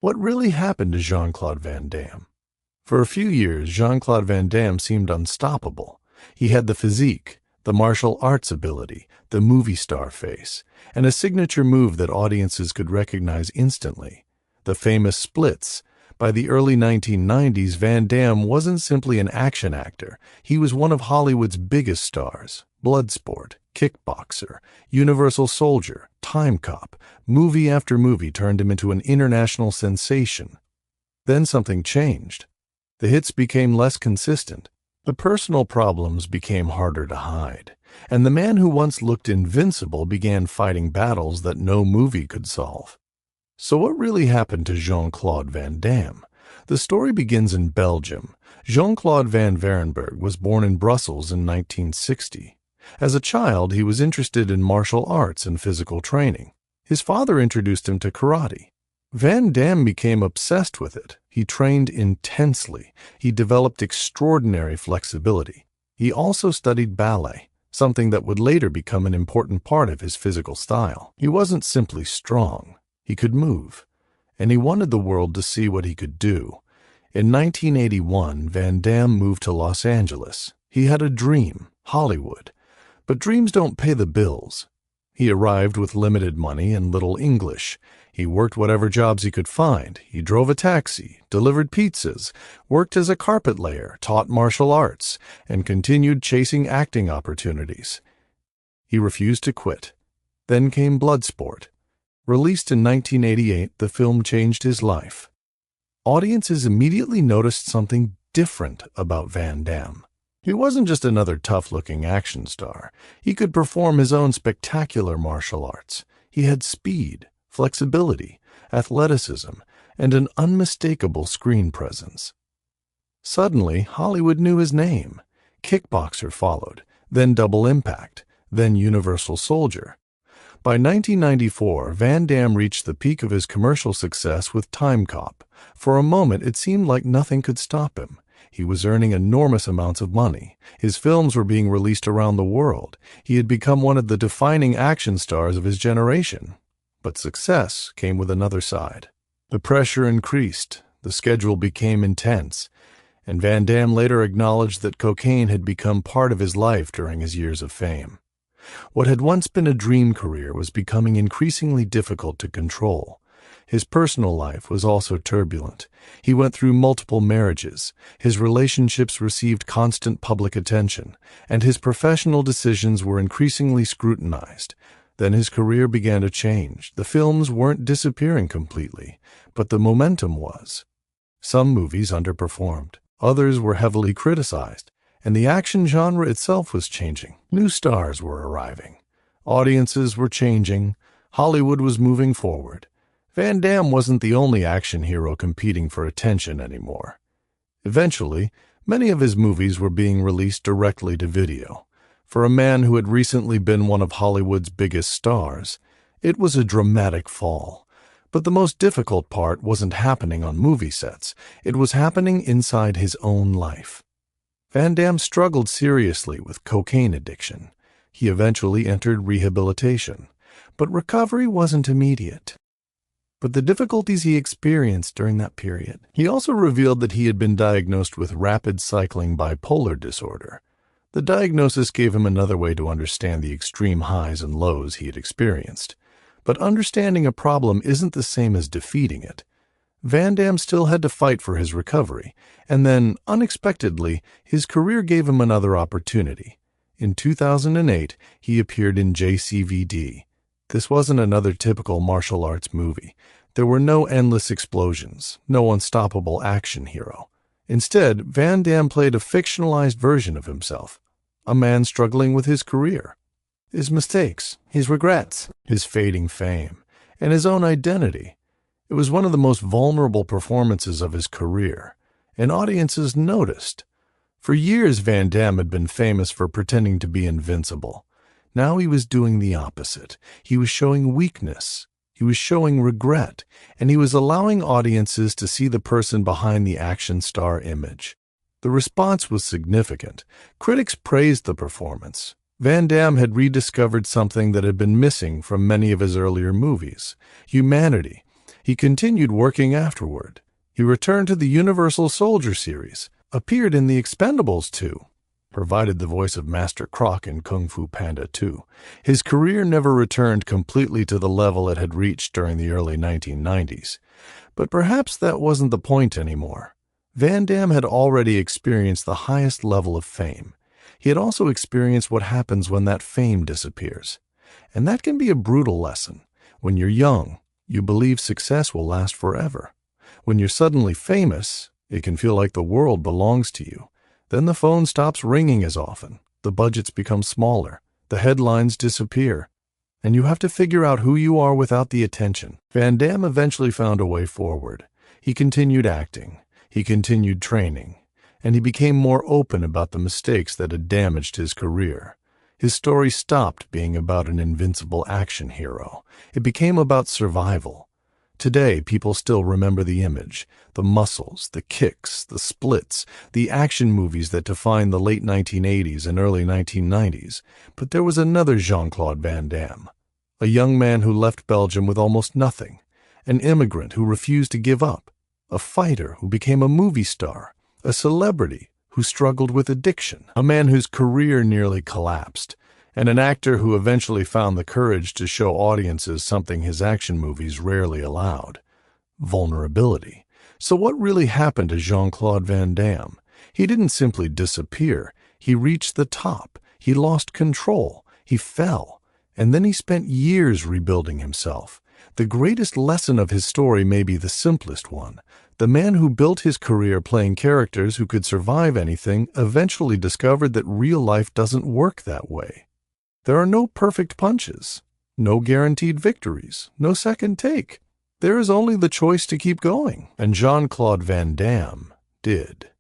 What really happened to Jean-Claude Van Damme? For a few years, Jean-Claude Van Damme seemed unstoppable. He had the physique, the martial arts ability, the movie star face, and a signature move that audiences could recognize instantly: the famous splits. By the early 1990s, Van Damme wasn't simply an action actor. He was one of Hollywood's biggest stars. Bloodsport, Kickboxer, Universal Soldier, Time Cop. Movie after movie turned him into an international sensation. Then something changed. The hits became less consistent. The personal problems became harder to hide. And the man who once looked invincible began fighting battles that no movie could solve. So what really happened to Jean-Claude Van Damme? The story begins in Belgium. Jean-Claude Van Varenberg was born in Brussels in 1960. As a child, he was interested in martial arts and physical training. His father introduced him to karate. Van Damme became obsessed with it. He trained intensely. He developed extraordinary flexibility. He also studied ballet, something that would later become an important part of his physical style. He wasn't simply strong. He could move, and he wanted the world to see what he could do. In 1981, Van Damme moved to Los Angeles. He had a dream, Hollywood. But dreams don't pay the bills. He arrived with limited money and little English. He worked whatever jobs he could find. He drove a taxi, delivered pizzas, worked as a carpet layer, taught martial arts, and continued chasing acting opportunities. He refused to quit. Then came Bloodsport. Released in 1988, the film changed his life. Audiences immediately noticed something different about Van Damme. He wasn't just another tough-looking action star. He could perform his own spectacular martial arts. He had speed, flexibility, athleticism, and an unmistakable screen presence. Suddenly, Hollywood knew his name. Kickboxer followed, then Double Impact, then Universal Soldier. By 1994, Van Damme reached the peak of his commercial success with Time Cop. For a moment, it seemed like nothing could stop him. He was earning enormous amounts of money. His films were being released around the world. He had become one of the defining action stars of his generation. But success came with another side. The pressure increased. The schedule became intense. And Van Damme later acknowledged that cocaine had become part of his life during his years of fame. What had once been a dream career was becoming increasingly difficult to control. His personal life was also turbulent. He went through multiple marriages. His relationships received constant public attention, and his professional decisions were increasingly scrutinized. Then his career began to change. The films weren't disappearing completely, but the momentum was. Some movies underperformed. Others were heavily criticized. And the action genre itself was changing. New stars were arriving. Audiences were changing. Hollywood was moving forward. Van Damme wasn't the only action hero competing for attention anymore. Eventually, many of his movies were being released directly to video. For a man who had recently been one of Hollywood's biggest stars, it was a dramatic fall. But the most difficult part wasn't happening on movie sets. It was happening inside his own life. Van Damme struggled seriously with cocaine addiction. He eventually entered rehabilitation, but recovery wasn't immediate. But the difficulties he experienced during that period, he also revealed that he had been diagnosed with rapid cycling bipolar disorder. The diagnosis gave him another way to understand the extreme highs and lows he had experienced. But understanding a problem isn't the same as defeating it. Van Damme still had to fight for his recovery, and then, unexpectedly, his career gave him another opportunity. In 2008, he appeared in JCVD. This wasn't another typical martial arts movie. There were no endless explosions, no unstoppable action hero. Instead, Van Damme played a fictionalized version of himself, a man struggling with his career, his mistakes, his regrets, his fading fame, and his own identity. It was one of the most vulnerable performances of his career, and audiences noticed. For years, Van Damme had been famous for pretending to be invincible. Now he was doing the opposite. He was showing weakness. He was showing regret, and he was allowing audiences to see the person behind the action star image. The response was significant. Critics praised the performance. Van Damme had rediscovered something that had been missing from many of his earlier movies: humanity. He continued working afterward. He returned to the Universal Soldier series, appeared in The Expendables 2, provided the voice of Master Croc in Kung Fu Panda 2. His career never returned completely to the level it had reached during the early 1990s. But perhaps that wasn't the point anymore. Van Damme had already experienced the highest level of fame. He had also experienced what happens when that fame disappears. And that can be a brutal lesson. When you're young, you believe success will last forever. When you're suddenly famous, it can feel like the world belongs to you. Then the phone stops ringing as often, the budgets become smaller, the headlines disappear, and you have to figure out who you are without the attention. Van Damme eventually found a way forward. He continued acting, he continued training, and he became more open about the mistakes that had damaged his career. His story stopped being about an invincible action hero. It became about survival. Today, people still remember the image, the muscles, the kicks, the splits, the action movies that defined the late 1980s and early 1990s. But there was another Jean-Claude Van Damme, a young man who left Belgium with almost nothing, an immigrant who refused to give up, a fighter who became a movie star, a celebrity who struggled with addiction, a man whose career nearly collapsed, and an actor who eventually found the courage to show audiences something his action movies rarely allowed: vulnerability. So what really happened to Jean-Claude Van Damme? He didn't simply disappear. He reached the top. He lost control. He fell. And then he spent years rebuilding himself. The greatest lesson of his story may be the simplest one. The man who built his career playing characters who could survive anything eventually discovered that real life doesn't work that way. There are no perfect punches, no guaranteed victories, no second take. There is only the choice to keep going, and Jean-Claude Van Damme did.